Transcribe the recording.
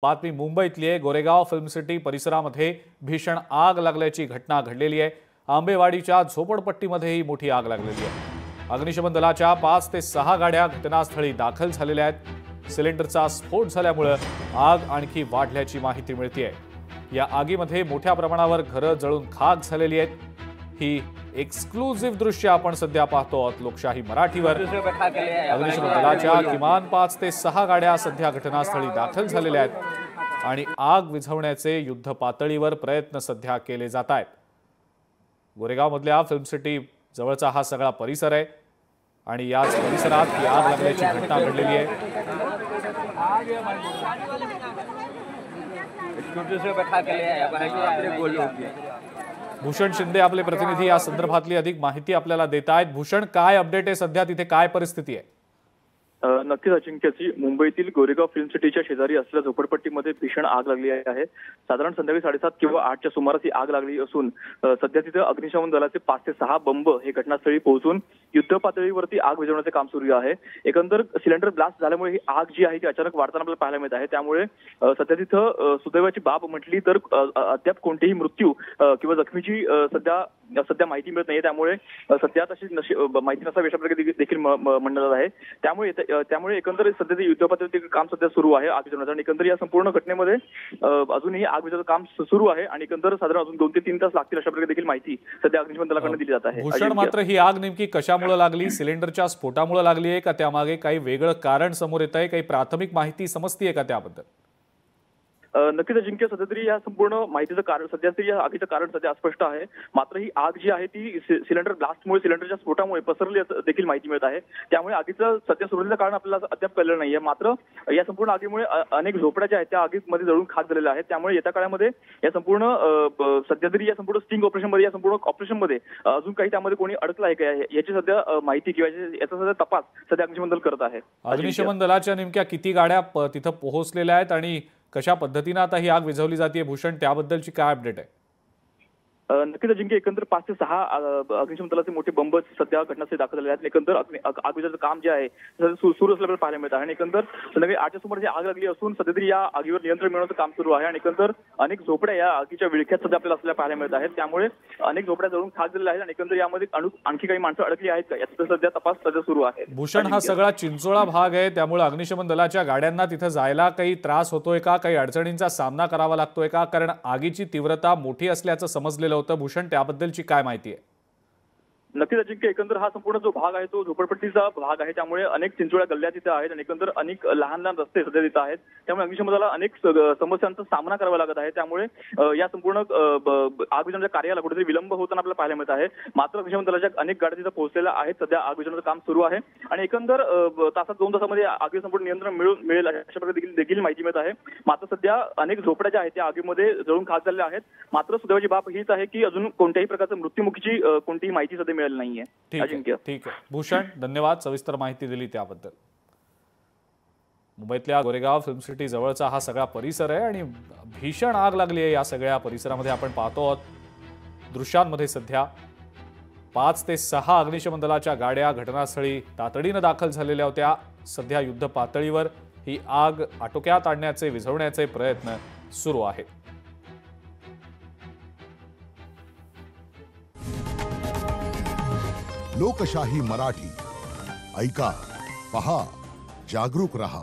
बातमी मुंबईतली आहे। गोरेगाव फिल्म सिटी परिसरामध्ये भीषण आग लागल्याची घटना घडलेली आहे। आंबेवाडीच्या झोपडपट्टीमध्ये ही मोठी आग लागलेली आहे। अग्निशमन दलाच्या 5 ते 6 गाड्या घटनास्थळी दाखल झालेल्या आहेत। सिलेंडरचा स्फोट झाल्यामुळे आग आणखी वाढल्याची माहिती मिळते। या आगीमध्ये मोठ्या प्रमाणावर घरं जळून खाक झालेली आहेत। ही एक्सक्लुझिव्ह दृश्य आपण सध्या पाहतो आहोत लोकशाही मराठीवर। अग्निशमन दलाच्या किमान 5 ते 6 गाड्या सध्या घटनास्थळी दाखल झालेल्या आहेत आणि आग विझवण्याचे युद्ध पातळीवर प्रयत्न सध्या केले जात आहेत। गोरेगावमधल्या फिल्म सिटी जवळचा हा सगळा परिसर आहे आणि याच परिसरात ही आग लागल्याची घटना घडलेली आहे। भूषण शिंदे आपले प्रतिनिधी या संदर्भातली अधिक माहिती आपल्याला देत आहेत। भूषण, काय अपडेट आहे सध्या, तिथे काय परिस्थिती आहे? नक्कीच अजिंक्यजी, मुंबईतील गोरेगाव फिल्म सिटीच्या शेजारी असलेल्या झोपडपट्टीमध्ये भीषण आग लागली आहे। साधारण संध्याकाळी 7:30 किंवा 8च्या सुमारास ही आग लागली असून सध्या तिथे अग्निशमन दलाचे 5 ते 6 बंब हे घटनास्थळी पोहोचून युद्ध पातळीवरती आग विझवण्याचे काम सुरू आहे। एकंदर सिलेंडर ब्लास्ट झाल्यामुळे ही आग जी आहे ती अचानक वाढताना आपल्याला पाहायला मिळत आहे। त्यामुळे सध्या तिथं सुदैवाची बाब म्हटली तर अद्याप कोणतेही मृत्यू किंवा जखमीची सध्या माहिती मिळत नाही। त्यामुळे सध्या तशी माहिती नसावी अशा प्रकारे देखील म्हणण्यात आहे। त्यामुळे एकंदरीत सध्या ते युद्ध पातळीवरती काम सध्या सुरू आहे आग विझवण्याचं आणि एकंदर या संपूर्ण घटनेमध्ये अजूनही आग विझवण्याचं काम सुरू आहे आणि एकंदर साधारण अजून 2 ते 3 तास लागतील अशा प्रकारे देखील माहिती सध्या अग्निशमन दलाकडून दिली जात आहे। भूषण, मात्र ही आग नेमकी कशामुळे लागली? सिलेंडरच्या स्फोटामुळे लागली आहे का त्यामागे काही वेगळं कारण समोर येत आहे? काही प्राथमिक माहिती समजतीये का त्याबद्दल? नक्कीच अजिंक्य, सध्या तरी या संपूर्ण माहितीचं कारण सध्या तरी या आगीचं कारण सध्या अस्पष्ट आहे। मात्र ही आग जी आहे ती सिलेंडर ब्लास्टमुळे, सिलेंडरच्या स्फोटामुळे पसरली देखील माहिती मिळत आहे। त्यामुळे आगीचं सध्या सुरुवातीचं कारण आपल्याला अद्याप कळलेलं नाहीये। मात्र या संपूर्ण आगीमुळे अनेक झोपड्या ज्या आहेत त्या आगीमध्ये जळून खाक झालेल्या आहेत। त्यामुळे येत्या काळामध्ये या संपूर्ण सध्या तरी या संपूर्ण स्टिंग ऑपरेशनमध्ये, या संपूर्ण ऑपरेशनमध्ये अजून काही त्यामध्ये कोणी अडकलं आहे का याची सध्या माहिती किंवा याचा सध्या तपास सध्या अग्निशमन दल करत आहे। अग्निशमन दलाच्या नेमक्या किती गाड्या तिथं पोहोचलेल्या आहेत आणि कशा पद्धतीने आता ही आग विझवली जाते? भूषण, त्याबद्दलची काय अपडेट आहे? नक्कीच अजिंक्य, एकंदर 5 ते 6 अग्निशमन दलाचे मोठे बंब सध्या घटनास्थळी दाखल झाले आहेत। एकंदर आग विझवण्याचं काम जे आहे सुरू असल्यामुळे पाहायला मिळत आहे आणि एकंदर संध्याकाळी 8च्या सुमारास आग लागली असून सध्या तरी या आगीवर नियंत्रण मिळवण्याचं काम सुरू आहे आणि एकंदर अनेक झोपड्या या आगीच्या विळख्यात सध्या आपल्याला असलेल्या पाहायला मिळत आहेत। त्यामुळे अनेक झोपड्या जळून खाक झालेल्या आहेत आणि एकंदर यामध्ये आणखी काही माणसं अडकली आहेत का याचा सध्या तपास सध्या सुरू आहे। भूषण, हा सगळा चिंचोळा भाग आहे, त्यामुळे अग्निशमन दलाच्या गाड्यांना तिथे जायला काही त्रास होतोय का? काही अडचणींचा सामना करावा लागतोय का? कारण आगीची तीव्रता मोठी असल्याचं समजलेलं होतं। भूषण, त्याबद्दलची काय माहिती आहे? नक्कीच अजिंक्य, एकंदर हा संपूर्ण जो भाग आहे तो झोपडपट्टीचा भाग आहे। त्यामुळे अनेक चिंचोळ्या गल्ल्या तिथे आहेत आणि एकंदर अनेक लहान लहान रस्ते सध्या तिथे आहेत। त्यामुळे अग्निशमन दलाला अनेक समस्यांचा सामना करावा लागत आहे। त्यामुळे या संपूर्ण आग विझवण्याच्या कार्याला कुठेतरी विलंब होताना आपल्याला पाहायला मिळत आहे। मात्र अग्निशमन दलाच्या अनेक गाड्या तिथे पोहोचलेल्या आहेत। सध्या आग विझवण्याचं काम सुरू आहे आणि एकंदर तासात 2 तासामध्ये आगीवर संपूर्ण नियंत्रण मिळेल अशा प्रकारे देखील माहिती मिळत आहे। मात्र सध्या अनेक झोपड्या ज्या आहेत त्या आगीमध्ये जळून खाक झालेल्या आहेत। मात्र सुदैवाची बाब हीच आहे की अजून कोणत्याही प्रकारचं मृत्युमुखीची कोणतीही माहिती सध्या मिळाली नाहीये। ठीक आहे भूषण, धन्यवाद सविस्तर माहिती दिली त्याबद्दल। मुंबईतल्या गोरेगाव फिल्म सिटी जवळचा हा सगळा परिसर आहे आणि भीषण आग लागली आहे या सगळ्या परिसरामध्ये। आपण पाहतो आहोत दृश्यांमध्ये सध्या 5 ते 6 अग्निशमन दलाच्या गाड्या घटनास्थळी तातडीने दाखल झालेल्या होत्या। सध्या युद्ध पातळीवर ही आग आटोक्यात आणण्याचे, विझवण्याचे प्रयत्न सुरू आहेत। लोकशाही मराठी ऐका, पहा, जागरूक रहा।